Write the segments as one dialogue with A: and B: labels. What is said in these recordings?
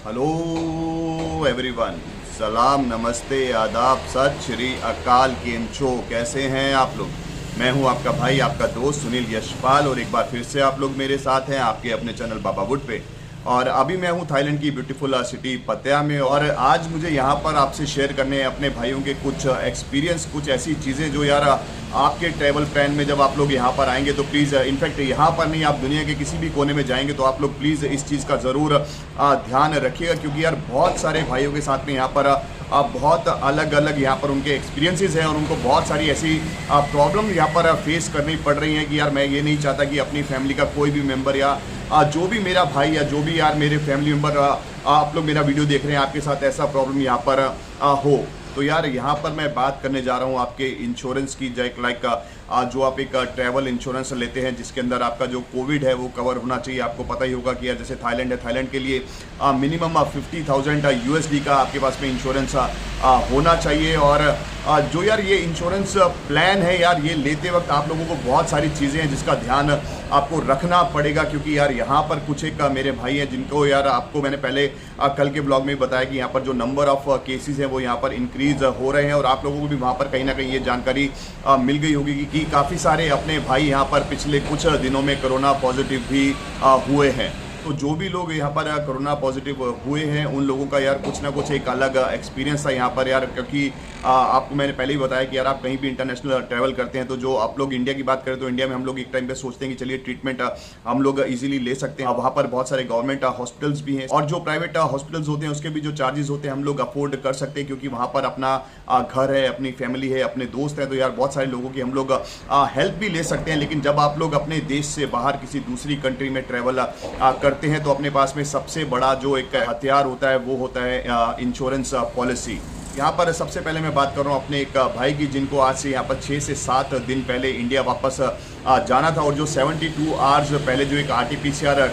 A: Hello everyone, सलाम, नमस्ते, आदाब, सत श्री अकाल, केम छो, कैसे हैं आप लोग। मैं हूं आपका भाई, आपका दोस्त सुनील यशपाल, और एक बार फिर से आप लोग मेरे साथ हैं आपके अपने चैनल बाबा वुड पे। और अभी मैं हूं थाईलैंड की ब्यूटीफुल सिटी पत्या में, और आज मुझे यहां पर आपसे शेयर करने हैं अपने भाइयों के कुछ एक्सपीरियंस, कुछ ऐसी चीज़ें जो यार आपके ट्रैवल प्लान में जब आप लोग यहां पर आएंगे तो प्लीज़, इनफैक्ट यहां पर नहीं, आप दुनिया के किसी भी कोने में जाएंगे तो आप लोग प्लीज़ इस चीज़ का ज़रूर ध्यान रखिएगा, क्योंकि यार बहुत सारे भाइयों के साथ में यहाँ पर बहुत अलग अलग यहाँ पर उनके एक्सपीरियंसेस हैं, और उनको बहुत सारी ऐसी प्रॉब्लम यहाँ पर फेस करनी पड़ रही हैं कि यार मैं ये नहीं चाहता कि अपनी फैमिली का कोई भी मेंबर या जो भी मेरा भाई या जो भी यार मेरे फैमिली मेंबर आप लोग मेरा वीडियो देख रहे हैं, आपके साथ ऐसा प्रॉब्लम यहाँ पर हो। तो यार यहाँ पर मैं बात करने जा रहा हूँ आपके इंश्योरेंस की, जो आप एक ट्रैवल इंश्योरेंस लेते हैं जिसके अंदर आपका जो कोविड है वो कवर होना चाहिए। आपको पता ही होगा कि यार जैसे थाईलैंड है, थाईलैंड के लिए मिनिमम 50,000 USD का आपके पास में इंश्योरेंस होना चाहिए। और जो यार ये इंश्योरेंस प्लान है यार, ये लेते वक्त आप लोगों को बहुत सारी चीज़ें हैं जिसका ध्यान आपको रखना पड़ेगा, क्योंकि यार यहाँ पर कुछ एक मेरे भाई हैं जिनको यार आपको मैंने पहले कल के ब्लॉग में बताया कि यहाँ पर जो नंबर ऑफ केसेस हैं वो यहाँ पर इंक्रीज हो रहे हैं, और आप लोगों को भी वहाँ पर कहीं ना कहीं ये जानकारी मिल गई होगी कि काफ़ी सारे अपने भाई यहाँ पर पिछले कुछ दिनों में कोरोना पॉजिटिव भी हुए हैं। तो जो भी लोग यहाँ पर कोरोना पॉजिटिव हुए हैं उन लोगों का यार कुछ ना कुछ एक अलग एक्सपीरियंस था यहाँ पर यार, क्योंकि आपको मैंने पहले ही बताया कि यार आप कहीं भी इंटरनेशनल ट्रैवल करते हैं तो जो आप लोग इंडिया की बात करें तो इंडिया में हम लोग एक टाइम पे सोचते हैं कि चलिए ट्रीटमेंट हम लोग इजीली ले सकते हैं। वहाँ पर बहुत सारे गवर्नमेंट हॉस्पिटल्स भी हैं, और जो प्राइवेट हॉस्पिटल्स होते हैं उसके भी जो चार्जेस होते हैं हम लोग अफोर्ड कर सकते हैं, क्योंकि वहाँ पर अपना घर है, अपनी फैमिली है, अपने दोस्त हैं, तो यार बहुत सारे लोगों की हम लोग हेल्प भी ले सकते हैं। लेकिन जब आप लोग अपने देश से बाहर किसी दूसरी कंट्री में ट्रैवल करते हैं तो अपने पास में सबसे बड़ा जो एक हथियार होता है वो होता है इंश्योरेंस पॉलिसी। यहाँ पर सबसे पहले मैं बात कर रहा हूँ अपने एक भाई की, जिनको आज से यहाँ पर 6 से 7 दिन पहले इंडिया वापस जाना था, और जो 72 आवर्स पहले जो एक RT-PCR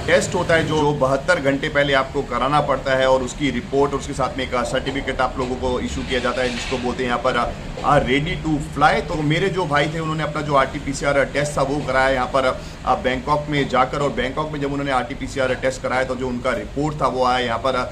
A: टेस्ट होता है जो 72 घंटे पहले आपको कराना पड़ता है, और उसकी रिपोर्ट और उसके साथ में एक सर्टिफिकेट आप लोगों को इशू किया जाता है जिसको बोलते हैं यहाँ पर रेडी टू फ्लाई। तो मेरे जो भाई थे उन्होंने अपना जो RT-PCR टेस्ट था वो कराया यहाँ पर बैंकॉक में जाकर, और बैंकॉक में जब उन्होंने RT-PCR टेस्ट कराया तो जो उनका रिपोर्ट था वो आया यहाँ पर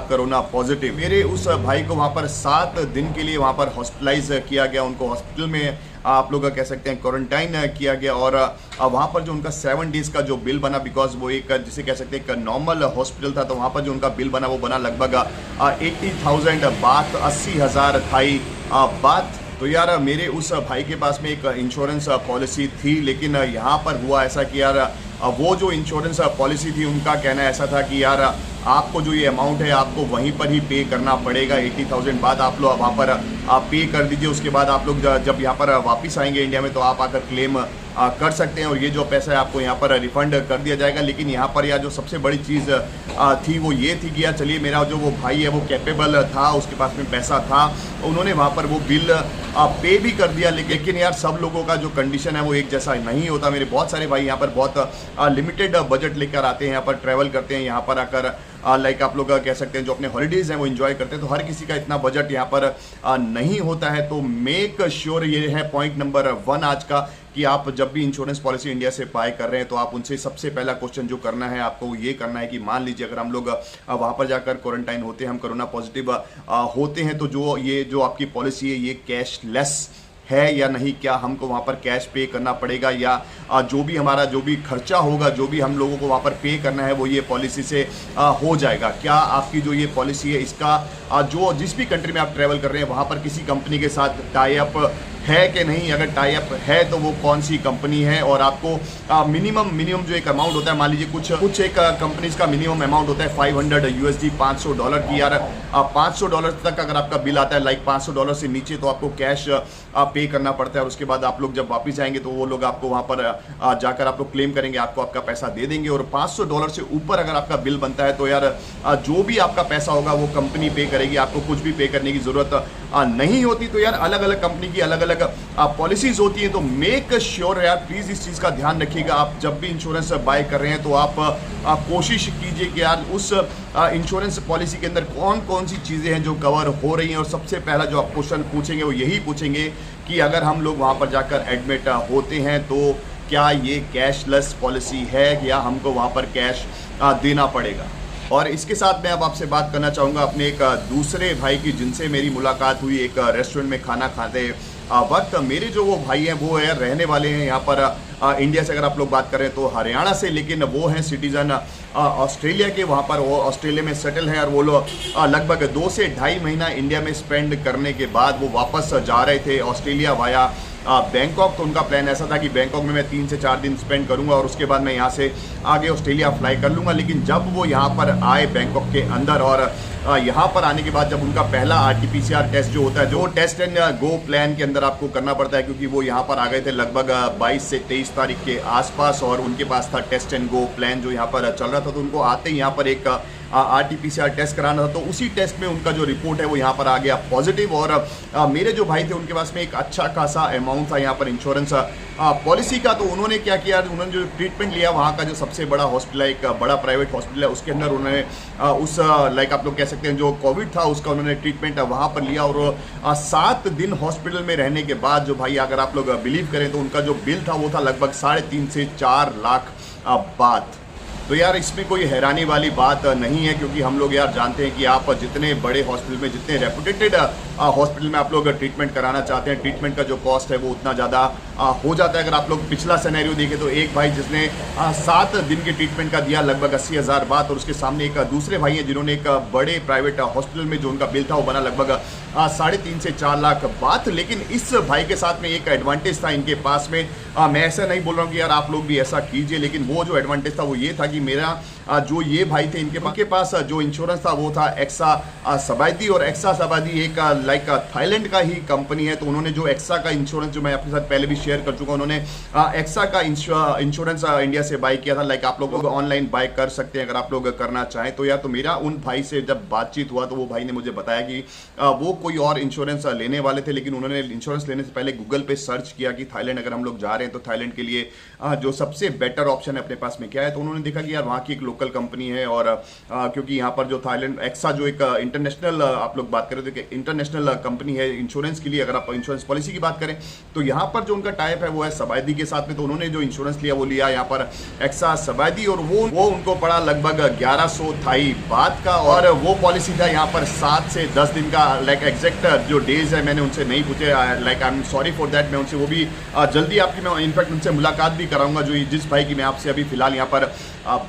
A: कोरोना पॉजिटिव। मेरे उस भाई को वहाँ पर 7 दिन के लिए वहाँ पर हॉस्पिटलाइज किया गया, उनको हॉस्पिटल में आप लोग कह सकते हैं क्वारंटाइन किया गया, और वहाँ पर जो उनका 7 डेज का जो बिल बना, बिकॉज वो एक जिसे कह सकते हैं एक नॉर्मल हॉस्पिटल था, तो वहाँ पर जो उनका बिल बना वो बना लगभग 80,000 बात, 80,000 थाई बात। तो यार मेरे उस भाई के पास में एक इंश्योरेंस पॉलिसी थी, लेकिन यहाँ पर हुआ ऐसा कि यार वो जो इंश्योरेंस पॉलिसी थी उनका कहना ऐसा था कि यार आपको जो ये अमाउंट है आपको वहीं पर ही पे करना पड़ेगा, 80,000 बाद आप लोग वहाँ पर पे कर दीजिए। उसके बाद आप लोग जब यहाँ पर वापस आएंगे इंडिया में तो आप आकर क्लेम कर सकते हैं, और ये जो पैसा है आपको यहाँ पर रिफंड कर दिया जाएगा। लेकिन यहाँ पर यार जो सबसे बड़ी चीज़ थी वो ये थी कि यार चलिए मेरा जो वो भाई है वो कैपेबल था, उसके पास में पैसा था, उन्होंने वहाँ पर वो बिल पे भी कर दिया। लेकिन यार सब लोगों का जो कंडीशन है वो एक जैसा नहीं होता। मेरे बहुत सारे भाई यहाँ पर बहुत लिमिटेड बजट लेकर आते हैं, यहाँ पर ट्रैवल करते हैं, यहाँ पर आकर लाइक आप लोग कह सकते हैं जो अपने हॉलीडेज़ हैं वो एंजॉय करते हैं, तो हर किसी का इतना बजट यहाँ पर नहीं होता है। तो मेक श्योर ये है पॉइंट नंबर 1 आज का, कि आप जब भी इंश्योरेंस पॉलिसी इंडिया से बाय कर रहे हैं तो आप उनसे सबसे पहला क्वेश्चन जो करना है आपको ये करना है कि मान लीजिए अगर हम लोग वहाँ पर जाकर क्वारंटाइन होते हैं, हम कोरोना पॉजिटिव होते हैं, तो जो आपकी पॉलिसी है ये कैशलेस है या नहीं, क्या हमको वहाँ पर कैश पे करना पड़ेगा, या जो भी हमारा जो भी खर्चा होगा, जो भी हम लोगों को वहाँ पर पे करना है वो ये पॉलिसी से हो जाएगा। क्या आपकी जो ये पॉलिसी है इसका जो जिस भी कंट्री में आप ट्रैवल कर रहे हैं वहाँ पर किसी कंपनी के साथ टाई अप है कि नहीं, अगर टाई अप है तो वो कौन सी कंपनी है, और आपको मिनिमम जो एक अमाउंट होता है, मान लीजिए कुछ एक कंपनीज का मिनिमम अमाउंट होता है 500 USD, $500 की। यार $500 तक अगर आपका बिल आता है, लाइक $500 से नीचे तो आपको कैश पे करना पड़ता है, और उसके बाद आप लोग जब वापस आएंगे तो वो लोग आपको वहाँ पर जाकर आप लोग क्लेम करेंगे, आपको आपका पैसा दे देंगे। और $500 से ऊपर अगर आपका बिल बनता है तो यार जो भी आपका पैसा होगा वो कंपनी पे करेगी, आपको कुछ भी पे करने की जरूरत नहीं होती। तो यार अलग अलग कंपनी की अलग अलग पॉलिसीज होती है, तो मेक श्योर यार प्लीज इस चीज का ध्यान रखिएगा। आप जब भी इंश्योरेंस बाय कर रहे हैं तो आप कोशिश कीजिए कि यार उस इंश्योरेंस पॉलिसी के अंदर कौन कौन सी चीजें हैं जो कवर हो रही हैं, और सबसे पहला जो आप क्वेश्चन पूछेंगे वो यही पूछेंगे कि अगर हम लोग वहां पर जाकर एडमिट होते हैं तो क्या ये कैशलेस पॉलिसी है या हमको वहां पर कैश देना पड़ेगा। और इसके साथ मैं अब आपसे बात करना चाहूँगा अपने एक दूसरे भाई की, जिनसे मेरी मुलाकात हुई एक रेस्टोरेंट में खाना खाते वक्त। मेरे जो वो भाई हैं वो है रहने वाले हैं यहाँ पर इंडिया से, अगर आप लोग बात करें तो हरियाणा से, लेकिन वो हैं सिटीजन ऑस्ट्रेलिया के। वहाँ पर वो ऑस्ट्रेलिया में सेटल हैं और वो लोग लगभग 2 से ढाई महीना इंडिया में स्पेंड करने के बाद वो वापस जा रहे थे ऑस्ट्रेलिया वाया बैंकॉक। तो उनका प्लान ऐसा था कि बैंकॉक में मैं 3 से 4 दिन स्पेंड करूंगा और उसके बाद मैं यहाँ से आगे ऑस्ट्रेलिया फ्लाई कर लूँगा। लेकिन जब वो यहाँ पर आए बैंकॉक के अंदर, और यहाँ पर आने के बाद जब उनका पहला RT-PCR टेस्ट जो होता है, जो टेस्ट एंड गो प्लान के अंदर आपको करना पड़ता है, क्योंकि वो यहाँ पर आ गए थे लगभग 22 से 23 तारीख के आसपास, और उनके पास था टेस्ट एंड गो प्लान जो यहाँ पर चल रहा था। तो उनको आते ही यहाँ पर एक RT-PCR टेस्ट कराना था। तो उसी टेस्ट में उनका जो रिपोर्ट है वो यहाँ पर आ गया पॉजिटिव। और मेरे जो भाई थे उनके पास में एक अच्छा खासा अमाउंट था यहाँ पर इंश्योरेंस पॉलिसी का। तो उन्होंने क्या किया, उन्होंने जो ट्रीटमेंट लिया वहाँ का जो सबसे बड़ा हॉस्पिटल है, एक बड़ा प्राइवेट हॉस्पिटल है, उसके अंदर उन्होंने उस लाइक आप लोग कह सकते हैं जो कोविड था उसका उन्होंने ट्रीटमेंट वहाँ पर लिया। और 7 दिन हॉस्पिटल में रहने के बाद जो भाई, अगर आप लोग बिलीव करें तो उनका जो बिल था वो था लगभग 3.5 से 4 लाख बात। तो यार इसमें कोई हैरानी वाली बात नहीं है, क्योंकि हम लोग यार जानते हैं कि आप जितने बड़े हॉस्पिटल में, जितने रेपुटेटेड हॉस्पिटल में आप लोग ट्रीटमेंट कराना चाहते हैं, ट्रीटमेंट का जो कॉस्ट है वो उतना ज़्यादा हो जाता है। अगर आप लोग पिछला सिनेरियो देखें तो एक भाई जिसने 7 दिन के ट्रीटमेंट का दिया लगभग 80,000 बात, और उसके सामने एक दूसरे भाई हैं जिन्होंने एक बड़े प्राइवेट हॉस्पिटल में जो उनका बिल था वो बना लगभग 3.5 से 4 लाख बात। लेकिन इस भाई के साथ में एक एडवांटेज था इनके पास में। मैं ऐसा नहीं बोल रहा हूँ कि यार आप लोग भी ऐसा कीजिए, लेकिन वो जो एडवांटेज था वो ये था कि मेरा जो ये भाई थे इनके पास जो इंश्योरेंस था वो था एक्सा सबायती। और एक्सा सबायती एक लाइक थाईलैंड का ही कंपनी है। तो उन्होंने जो एक्सा का इंश्योरेंस, जो मैं आपके साथ पहले भी शेयर कर चुका हूँ, उन्होंने एक्सा का इंश्योरेंस इंडिया से बाय किया था। लाइक आप लोग ऑनलाइन बाय कर सकते हैं अगर आप लोग करना चाहें तो। यार तो मेरा उन भाई से जब बातचीत हुआ तो वो भाई ने मुझे बताया कि वो कोई और इंश्योरेंस लेने वाले थे, लेकिन उन्होंने इंश्योरेंस लेने से पहले गूगल पे सर्च किया कि थाईलैंड अगर हम लोग जा रहे हैं तो थाईलैंड के लिए जो सबसे बेटर ऑप्शन है अपने पास में क्या है। तो उन्होंने देखा कि यार वहाँ की एक लोकल कंपनी है, और क्योंकि यहाँ पर जो थाईलैंड एक्सा जो एक इंटरनेशनल आप लोग बात करें तो इंटरनेशनल कंपनी है इंश्योरेंस के लिए। अगर आप इंश्योरेंस पॉलिसी की बात करें तो यहाँ पर जो उनका टाइप है वो है सबायदी के साथ में। तो उन्होंने जो इंश्योरेंस लिया वो लिया यहाँ पर एक्सा सबायदी, और वो उनको पड़ा लगभग 1100 थाई बात का। और वो पॉलिसी था यहाँ पर 7 से 10 दिन का। लाइक एग्जैक्ट जो डेज है मैंने उनसे नहीं पूछे, like I am sorry for that. मैं उनसे वो भी जल्दी आपकी मैं इनफैक्ट उनसे मुलाकात भी कराऊंगा, जो जिस भाई की मैं आपसे अभी फिलहाल यहाँ पर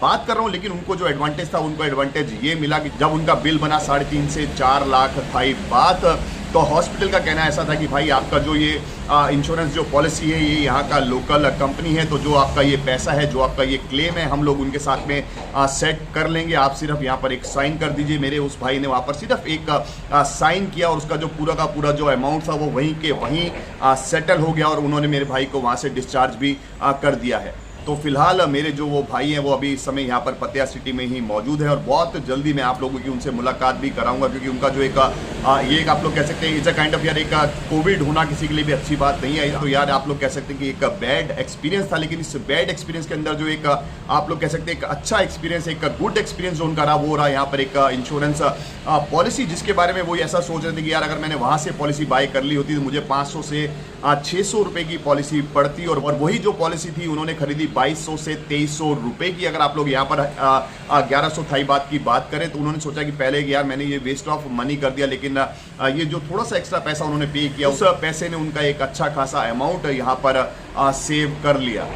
A: बात कर रहा हूँ। लेकिन उनको जो एडवांटेज था, उनको एडवांटेज ये मिला कि जब उनका बिल बना 3.5 से 4 लाख थाई बात, तो हॉस्पिटल का कहना ऐसा था कि भाई आपका जो ये इंश्योरेंस जो पॉलिसी है ये यहाँ का लोकल कंपनी है, तो जो आपका ये पैसा है, जो आपका ये क्लेम है, हम लोग उनके साथ में सेट कर लेंगे। आप सिर्फ यहाँ पर एक साइन कर दीजिए। मेरे उस भाई ने वहाँ पर सिर्फ एक साइन किया और उसका जो पूरा का पूरा जो अमाउंट था वो वहीं के वहीं सेटल हो गया, और उन्होंने मेरे भाई को वहाँ से डिस्चार्ज भी कर दिया है। तो फिलहाल मेरे जो वो भाई हैं वो अभी इस समय यहाँ पर पतिया सिटी में ही मौजूद है, और बहुत जल्दी मैं आप लोगों की उनसे मुलाकात भी कराऊंगा, क्योंकि उनका जो एक ये एक आप लोग कह सकते हैं इट्स अ काइंड ऑफ यार एक कोविड होना किसी के लिए भी अच्छी बात नहीं है। तो यार आप लोग कह सकते हैं कि एक बैड एक्सपीरियंस था, लेकिन इस बैड एक्सपीरियंस के अंदर जो एक आप लोग कह सकते हैं एक अच्छा एक्सपीरियंस, एक गुड एक्सपीरियंस जो उनका रहा वो रहा यहाँ पर एक इंश्योरेंस पॉलिसी, जिसके बारे में वो ऐसा सोच रहे थे कि यार अगर मैंने वहाँ से पॉलिसी बाय कर ली होती तो मुझे 500 से 600 रुपये की पॉलिसी पड़ती, और वही जो पॉलिसी थी उन्होंने खरीदी 2200 से 2300 रुपये की। अगर आप लोग यहाँ पर 1100 थाई बात की बात करें तो उन्होंने सोचा कि पहले यार मैंने ये वेस्ट ऑफ मनी कर दिया, लेकिन ये जो थोड़ा सा एक्स्ट्रा पैसा उन्होंने पे किया उस पैसे ने उनका एक अच्छा खासा अमाउंट यहाँ पर सेव कर लिया।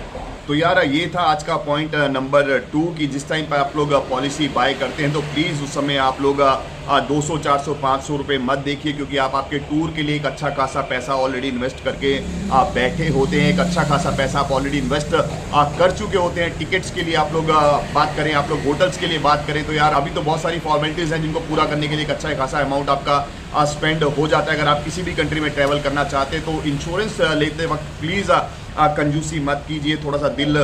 A: तो यार ये था आज का पॉइंट नंबर 2 कि जिस टाइम पर आप लोग पॉलिसी बाय करते हैं तो प्लीज़ उस समय आप लोग 200, 400, 500 रुपये मत देखिए, क्योंकि आप आपके टूर के लिए एक अच्छा खासा पैसा ऑलरेडी इन्वेस्ट करके आप बैठे होते हैं। एक अच्छा खासा पैसा आप ऑलरेडी इन्वेस्ट कर चुके होते हैं। टिकट्स के लिए आप लोग बात करें, आप लोग होटल्स के लिए बात करें तो यार अभी तो बहुत सारी फॉर्मेलिटीज़ हैं जिनको पूरा करने के लिए एक अच्छा खासा अमाउंट आपका स्पेंड हो जाता है। अगर आप किसी भी कंट्री में ट्रैवल करना चाहते हैं तो इंश्योरेंस लेते वक्त प्लीज़ कंजूसी मत कीजिए, थोड़ा सा दिल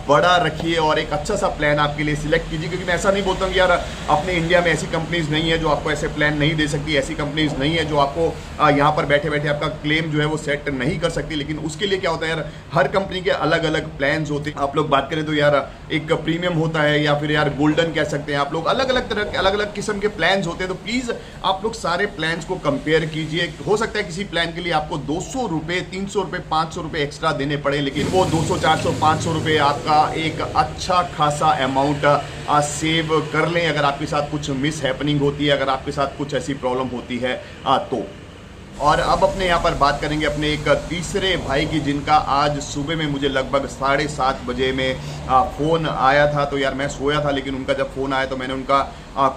A: बड़ा रखिए और एक अच्छा सा प्लान आपके लिए सिलेक्ट कीजिए। क्योंकि मैं ऐसा नहीं बोलता हूँ कि यार अपने इंडिया में ऐसी कंपनीज नहीं है जो आपको ऐसे प्लान नहीं दे सकती, ऐसी कंपनीज नहीं है जो आपको यहाँ पर बैठे बैठे आपका क्लेम जो है वो सेट नहीं कर सकती। लेकिन उसके लिए क्या होता है यार, हर कंपनी के अलग अलग प्लान्स होते हैं। आप लोग बात करें तो यार एक प्रीमियम होता है या फिर यार गोल्डन कह सकते हैं आप लोग, अलग अलग तरह के अलग अलग किस्म के प्लान्स होते हैं। तो प्लीज़ आप लोग सारे प्लान्स को कंपेयर कीजिए। हो सकता है किसी प्लान के लिए आपको 200 रुपये, 300 रुपये, 500 रुपये एक्स्ट्रा देने पड़े, लेकिन वो 200, 400, 500 रुपये आपका एक अच्छा खासा अमाउंट सेव कर लें अगर आपके साथ कुछ मिस हैपनिंग होती है, अगर आपके साथ कुछ ऐसी प्रॉब्लम होती है तो। और अब अपने यहाँ पर बात करेंगे अपने एक तीसरे भाई की, जिनका आज सुबह में मुझे लगभग 7:30 बजे में फ़ोन आया था। तो यार मैं सोया था, लेकिन उनका जब फ़ोन आया तो मैंने उनका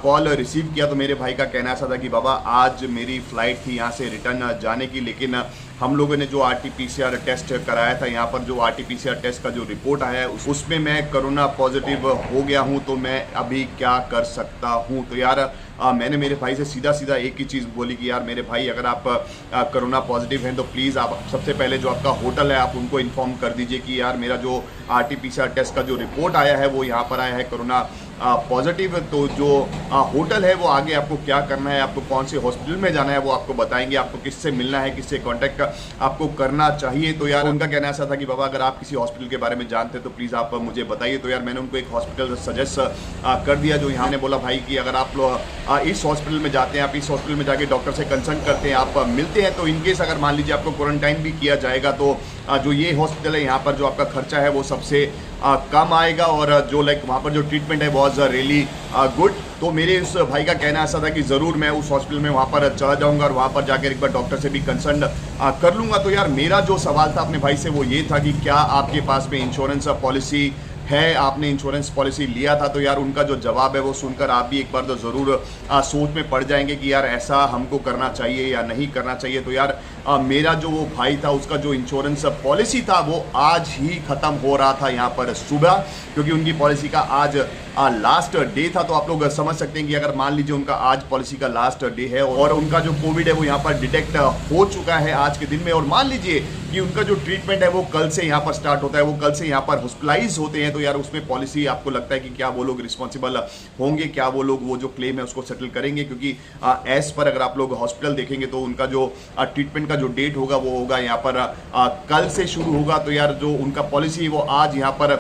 A: कॉल रिसीव किया। तो मेरे भाई का कहना ऐसा था कि बाबा आज मेरी फ़्लाइट थी यहाँ से रिटर्न जाने की, लेकिन हम लोगों ने जो RT-PCR टेस्ट कराया था यहाँ पर, जो RT-PCR टेस्ट का जो रिपोर्ट आया है उसमें मैं कोरोना पॉजिटिव हो गया हूँ, तो मैं अभी क्या कर सकता हूँ। तो यार मैंने मेरे भाई से सीधा सीधा एक ही चीज़ बोली कि यार मेरे भाई अगर आप कोरोना पॉजिटिव हैं तो प्लीज़ आप सबसे पहले जो आपका होटल है आप उनको इन्फॉर्म कर दीजिए कि यार मेरा जो RT-PCR टेस्ट का जो रिपोर्ट आया है वो यहाँ पर आया है कोरोना पॉजिटिव। तो जो होटल है वो आगे आपको क्या करना है, आपको कौन से हॉस्पिटल में जाना है वो आपको बताएंगे, आपको किससे मिलना है, किससे कांटेक्ट आपको करना चाहिए। तो यार उनका कहना ऐसा था कि बाबा अगर आप किसी हॉस्पिटल के बारे में जानते हैं तो प्लीज़ आप मुझे बताइए। तो यार मैंने उनको एक हॉस्पिटल सजेस्ट कर दिया, जो यहाँ ने बोला भाई कि अगर आप लोग इस हॉस्पिटल में जाते हैं, आप इस हॉस्पिटल में जाके डॉक्टर से कंसल्ट करते हैं, आप मिलते हैं, तो इनकेस अगर मान लीजिए आपको क्वारंटाइन भी किया जाएगा तो जो ये हॉस्पिटल है यहाँ पर जो आपका खर्चा है वो सबसे कम आएगा, और जो लाइक वहाँ पर जो ट्रीटमेंट है वॉज रियली गुड। तो मेरे उस भाई का कहना ऐसा था कि ज़रूर मैं उस हॉस्पिटल में वहाँ पर चला जाऊँगा और वहाँ पर जाकर एक बार डॉक्टर से भी कंसल्ट कर लूँगा। तो यार मेरा जो सवाल था अपने भाई से वो ये था कि क्या आपके पास में इंश्योरेंस पॉलिसी है, आपने इंश्योरेंस पॉलिसी लिया था। तो यार उनका जो जवाब है वो सुनकर आप भी एक बार तो ज़रूर सोच में पड़ जाएंगे कि यार ऐसा हमको करना चाहिए या नहीं करना चाहिए। तो यार मेरा जो वो भाई था उसका जो इंश्योरेंस पॉलिसी था वो आज ही ख़त्म हो रहा था यहाँ पर सुबह, क्योंकि उनकी पॉलिसी का आज लास्ट डे था। तो आप लोग समझ सकते हैं कि अगर मान लीजिए उनका आज पॉलिसी का लास्ट डे है और उनका जो कोविड है वो यहाँ पर डिटेक्ट हो चुका है आज के दिन में, और मान लीजिए कि उनका जो ट्रीटमेंट है वो कल से यहाँ पर स्टार्ट होता है, वो कल से यहाँ पर हॉस्पिटलाइज होते हैं, तो यार उसमें पॉलिसी आपको लगता है कि क्या वो लोग रिस्पॉन्सिबल होंगे, क्या वो लोग वो जो क्लेम है उसको सेटल करेंगे? क्योंकि एज पर अगर आप लोग हॉस्पिटल देखेंगे तो उनका जो ट्रीटमेंट का जो डेट होगा वो होगा यहाँ पर कल से शुरू होगा। तो यार जो उनका पॉलिसी वो आज यहाँ पर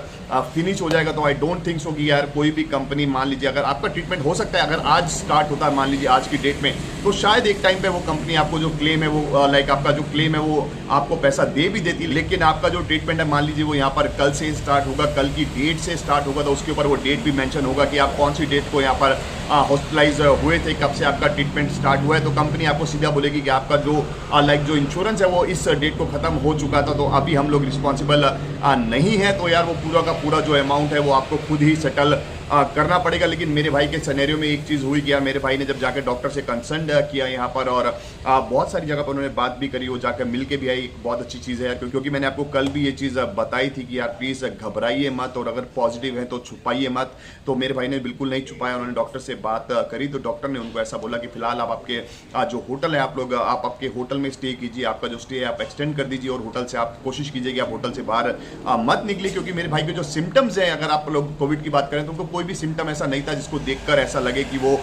A: फिनिश हो जाएगा। तो आई डोंट थिंक सो कि यार कोई भी कंपनी, मान लीजिए अगर आपका ट्रीटमेंट हो सकता है अगर आज स्टार्ट होता है मान लीजिए आज की डेट में, तो शायद एक टाइम पे वो कंपनी आपको जो क्लेम है वो लाइक आपका जो क्लेम है वो आपको पैसा दे भी देती, लेकिन आपका जो ट्रीटमेंट है मान लीजिए वो यहाँ पर कल से स्टार्ट होगा, कल की डेट से स्टार्ट होगा, तो उसके ऊपर वो डेट भी मेंशन होगा कि आप कौन सी डेट को यहाँ पर हॉस्पिटलाइज हुए थे, कब से आपका ट्रीटमेंट स्टार्ट हुआ है। तो कंपनी आपको सीधा बोलेगी कि आपका जो लाइक जो इंश्योरेंस है वो इस डेट को खत्म हो चुका था, तो अभी हम लोग रिस्पॉन्सिबल नहीं है। तो यार वो पूरा का पूरा जो अमाउंट है वो आपको खुद ही सेटल करना पड़ेगा। लेकिन मेरे भाई के सिनेरियो में एक चीज़ हुई कि यार मेरे भाई ने जब जाकर डॉक्टर से कंसल्ट किया यहाँ पर, और बहुत सारी जगह पर उन्होंने बात भी करी, वो जाकर मिल के भी आई, बहुत अच्छी चीज़ है यार, क्योंकि मैंने आपको कल भी ये चीज़ बताई थी कि यार प्लीज़ घबराइए मत, और अगर पॉजिटिव है तो छुपाइए मत। तो मेरे भाई ने बिल्कुल नहीं छुपाया, उन्होंने डॉक्टर से बात करी, तो डॉक्टर ने उनको ऐसा बोला कि फिलहाल आप आपके जो होटल है आप लोग आप आपके होटल में स्टे कीजिए, आपका जो स्टे है आप एक्सटेंड कर दीजिए, और होटल से आप कोशिश कीजिए कि आप होटल से बाहर मत निकलिए। क्योंकि मेरे भाई के जो सिम्टम्स हैं, अगर आप लोग कोविड की बात करें तो उनको कोई भी सिम्टम ऐसा नहीं था जिसको देखकर ऐसा लगे कि वो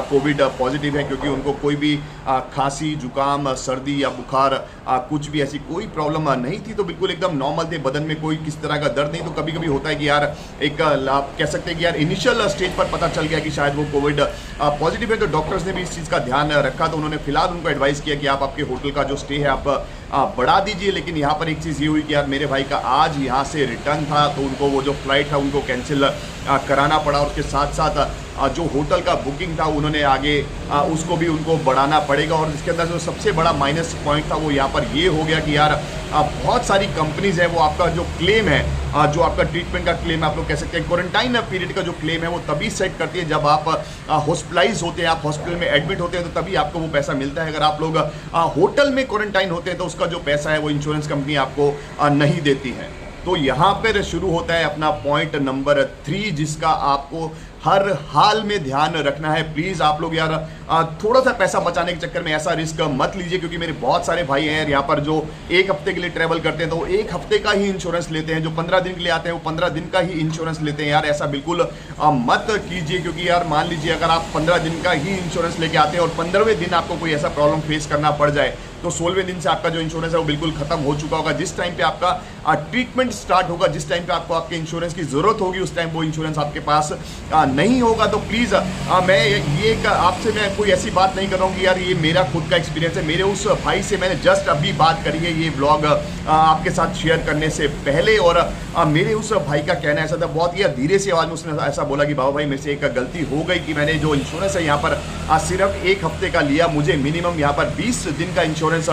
A: कोविड पॉजिटिव है, क्योंकि उनको कोई भी खांसी, जुकाम, सर्दी या बुखार कुछ भी ऐसी कोई प्रॉब्लम नहीं थी। तो बिल्कुल एकदम नॉर्मल थे, बदन में कोई किस तरह का दर्द नहीं। तो कभी कभी होता है कि यार एक आप कह सकते हैं कि यार इनिशियल स्टेज पर पता चल गया कि शायद वो कोविड पॉजिटिव है, तो डॉक्टर्स ने भी इस चीज़ का ध्यान रखा। तो उन्होंने फिलहाल उनको एडवाइस किया कि आप आपके होटल का जो स्टे है आप बढ़ा दीजिए। लेकिन यहाँ पर एक चीज़ ये हुई कि यार मेरे भाई का आज यहाँ से रिटर्न था, तो उनको वो जो फ्लाइट था उनको कैंसिल कराना पड़ा, और उसके साथ साथ जो होटल का बुकिंग था उन्होंने आगे उसको भी उनको बढ़ाना पड़ेगा। और इसके अंदर जो सबसे बड़ा माइनस पॉइंट था वो यहाँ पर ये हो गया कि यार बहुत सारी कंपनीज है वो आपका जो क्लेम है, जो आपका ट्रीटमेंट का क्लेम आप लोग कह सकते हैं, क्वारंटाइन पीरियड का जो क्लेम है वो तभी सेट करती है जब आप हॉस्पिटलाइज होते हैं, आप हॉस्पिटल में एडमिट होते हैं, तो तभी आपको वो पैसा मिलता है। अगर आप लोग होटल में क्वारंटाइन होते हैं तो उसका जो पैसा है वो इंश्योरेंस कंपनी आपको नहीं देती है। तो यहाँ पर शुरू होता है अपना पॉइंट नंबर 3, जिसका आपको हर हाल में ध्यान रखना है। प्लीज़ आप लोग यार थोड़ा सा पैसा बचाने के चक्कर में ऐसा रिस्क मत लीजिए, क्योंकि मेरे बहुत सारे भाई हैं यहाँ पर जो एक हफ्ते के लिए ट्रैवल करते हैं तो वो एक हफ्ते का ही इंश्योरेंस लेते हैं, जो 15 दिन के लिए आते हैं वो 15 दिन का ही इंश्योरेंस लेते हैं। यार ऐसा बिल्कुल मत कीजिए, क्योंकि यार मान लीजिए अगर आप 15 दिन का ही इंश्योरेंस लेके आते हैं और 15वें दिन आपको कोई ऐसा प्रॉब्लम फेस करना पड़ जाए तो 16वें दिन से आपका जो इंश्योरेंस है वो बिल्कुल खत्म हो चुका होगा। जिस टाइम पे आपका ट्रीटमेंट स्टार्ट होगा, जिस टाइम पे आपको आपके इंश्योरेंस की जरूरत होगी, उस टाइम वो इंश्योरेंस आपके पास नहीं होगा। तो प्लीज मैं ये आपसे मैं कोई ऐसी बात नहीं कर रहा हूँ कि यार ये मेरा खुद का एक्सपीरियंस है। मेरे उस भाई से मैंने जस्ट अभी बात करी है ये व्लॉग आपके साथ शेयर करने से पहले, और मेरे उस भाई का कहना ऐसा था, बहुत ही धीरे से आवाज में उसने ऐसा बोला कि बाबा भाई मेरे से एक गलती हो गई कि मैंने जो इंश्योरेंस है यहाँ पर सिर्फ 1 हफ्ते का लिया। मुझे मिनिमम यहाँ पर 20 दिन का इंश्योरेंस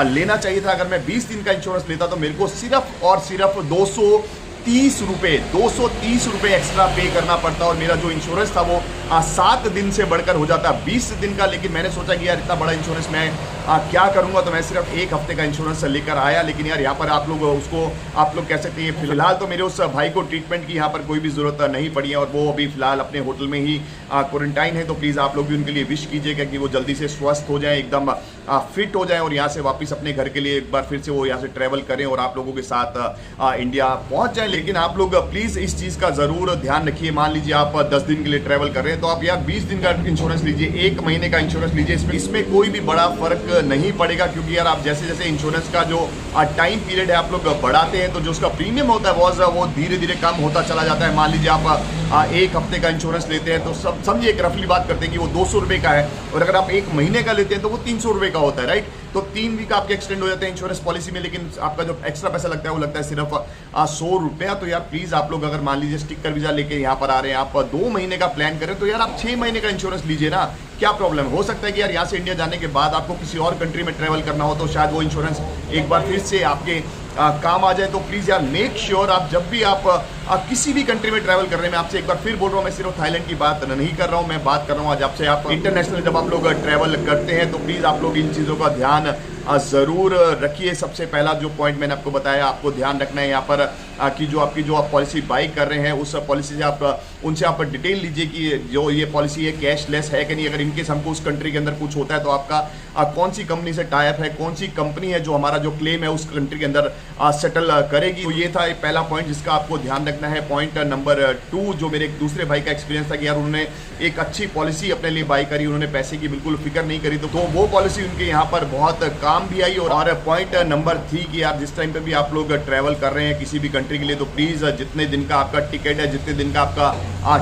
A: लेना चाहिए था। अगर मैं 20 दिन का इंश्योरेंस लेता तो मेरे को सिर्फ और सिर्फ 230 रुपए एक्स्ट्रा पे करना पड़ता, और मेरा जो इंश्योरेंस था वो 7 दिन से बढ़कर हो जाता 20 दिन का। लेकिन मैंने सोचा कि यार इतना बड़ा इंश्योरेंस मैं क्या करूंगा, तो मैं सिर्फ 1 हफ्ते का इंश्योरेंस लेकर आया। लेकिन यार यहाँ पर आप लोग उसको आप लोग कह सकते हैं फिलहाल तो मेरे उस भाई को ट्रीटमेंट की यहाँ पर कोई भी जरूरत नहीं पड़ी है, और वो अभी फिलहाल अपने होटल में ही क्वारंटाइन है। तो प्लीज़ आप लोग भी उनके लिए विश कीजिएगा कि वो जल्दी से स्वस्थ हो जाए, एकदम फिट हो जाए, और यहाँ से वापस अपने घर के लिए एक बार फिर से वो यहाँ से ट्रैवल करें और आप लोगों के साथ इंडिया पहुँच जाए। लेकिन आप लोग प्लीज़ इस चीज़ का ज़रूर ध्यान रखिए। मान लीजिए आप 10 दिन के लिए ट्रैवल कर रहे हैं तो आप यार 20 दिन का इंश्योरेंस लीजिए, 1 महीने का इंश्योरेंस लीजिए। इसमें कोई भी बड़ा फर्क नहीं पड़ेगा, क्योंकि यार आप जैसे जैसे इंश्योरेंस का जो टाइम पीरियड है आप लोग बढ़ाते हैं तो जो उसका प्रीमियम होता है वो धीरे धीरे कम होता चला जाता है। मान लीजिए आप 1 हफ्ते का इंश्योरेंस लेते हैं तो सब समझिए एक रफली बात करते हैं कि वो 200 रुपये का है, और अगर आप 1 महीने का लेते हैं तो वो 300 रुपये का होता है, राइट। तो 3 वीक आपके एक्सटेंड हो जाते हैं इंश्योरेंस पॉलिसी में, लेकिन आपका जो एक्स्ट्रा पैसा लगता है वो लगता है सिर्फ 100 रुपया। तो यार प्लीज आप लोग अगर मान लीजिए स्टिकर वीजा लेके यहाँ पर आ रहे हैं, आप 2 महीने का प्लान करें तो यार आप 6 महीने का इंश्योरेंस लीजिए ना। क्या प्रॉब्लम हो सकता है कि यार यहाँ से इंडिया जाने के बाद आपको किसी और कंट्री में ट्रैवल करना हो तो शायद वो इंश्योरेंस एक बार फिर से आपके काम आ जाए। तो प्लीज़ यार मेक श्योर आप जब भी आप किसी भी कंट्री में ट्रैवल कर रहे हैं, मैं आपसे एक बार फिर बोल रहा हूँ, मैं सिर्फ थाईलैंड की बात नहीं कर रहा हूँ, मैं बात कर रहा हूँ आज आपसे। आप इंटरनेशनल जब आप लोग ट्रैवल करते हैं तो प्लीज़ आप लोग इन चीज़ों का ध्यान ज़रूर रखिए। सबसे पहला जो पॉइंट मैंने आपको बताया, आपको ध्यान रखना है यहाँ पर कि जो आपकी जो आप पॉलिसी बाई कर रहे हैं उस पॉलिसी से आप उनसे आप डिटेल लीजिए कि जो ये पॉलिसी है कैशलेस है कि नहीं। अगर इनकेस हमको उस कंट्री के अंदर कुछ होता है तो आपका कौन सी कंपनी से टाई अप है, कौन सी कंपनी है जो हमारा जो क्लेम है उस कंट्री के अंदर सेटल करेगी। तो ये था पहला पॉइंट जिसका आपको ध्यान रखना है। पॉइंट नंबर 2 जो मेरे एक दूसरे भाई का एक्सपीरियंस था कि यार उन्होंने एक अच्छी पॉलिसी अपने लिए बाई करी, उन्होंने पैसे की बिल्कुल फिक्र नहीं करी, तो वो पॉलिसी उनके यहाँ पर बहुत काम भी आई। और पॉइंट नंबर 3 कि यार जिस टाइम पे भी आप लोग ट्रैवल कर रहे हैं किसी भी कंट्री के लिए तो प्लीज जितने दिन का आपका टिकट है, जितने दिन का आपका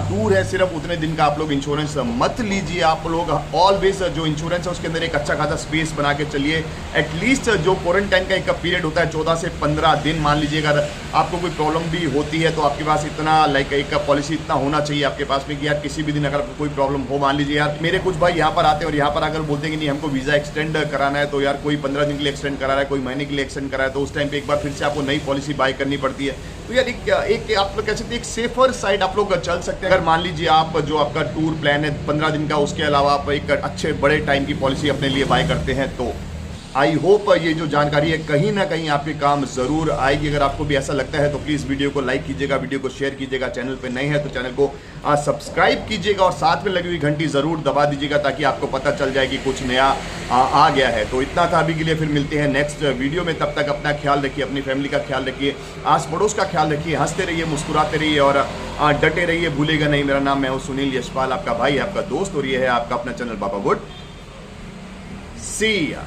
A: टूर है, सिर्फ उतने दिन का आप लोग इंश्योरेंस मत लीजिए। आप लोग ऑलवेज जो इंश्योरेंस है उसके अंदर एक अच्छा खासा स्पेस बना के चलिए। एटलीस्ट जो क्वारंटाइन का एक पीरियड होता है 14 से 15 दिन, मान लीजिए अगर आपको कोई प्रॉब्लम भी होती है तो आपके पास इतना लाइक एक पॉलिसी इतना होना चाहिए आपके पास में कि यार किसी भी दिन अगर कोई प्रॉब्लम हो, मान लीजिए यार मेरे कुछ भाई यहाँ पर आते हैं और यहाँ पर अगर बोलते हैं कि नहीं हमको वीज़ा एक्सटेंड कराना है, तो यार कोई 15 दिन के लिए एक्सटेंड करा रहा है, कोई महीने के लिए एक्सटेंड करा है, तो उस टाइम पे एक बार फिर से आपको नई पॉलिसी बाय करनी पड़ती है। तो यार एक आप लोग कह सकते हैं एक सेफर साइड आप लोग चल सकते हैं। अगर मान लीजिए आप जो आपका टूर प्लान है 15 दिन का, उसके अलावा आप एक अच्छे बड़े टाइम की पॉलिसी अपने लिए बाय करते हैं, तो आई होप ये जो जानकारी है कहीं ना कहीं आपके काम जरूर आएगी। अगर आपको भी ऐसा लगता है तो प्लीज़ वीडियो को लाइक कीजिएगा, वीडियो को शेयर कीजिएगा, चैनल पे नए हैं तो चैनल को सब्सक्राइब कीजिएगा और साथ में लगी हुई घंटी ज़रूर दबा दीजिएगा ताकि आपको पता चल जाए कि कुछ नया आ गया है। तो इतना था अभी के लिए, फिर मिलते हैं नेक्स्ट वीडियो में। तब तक अपना ख्याल रखिए, अपनी फैमिली का ख्याल रखिए, आस पड़ोस का ख्याल रखिए, हंसते रहिए, मुस्कुराते रहिए और डटे रहिए, भूलेगा नहीं। मेरा नाम मैं हूँ सुनील यशपाल, आपका भाई, आपका दोस्त, और ये है आपका अपना चैनल बाबा वुड। सी या।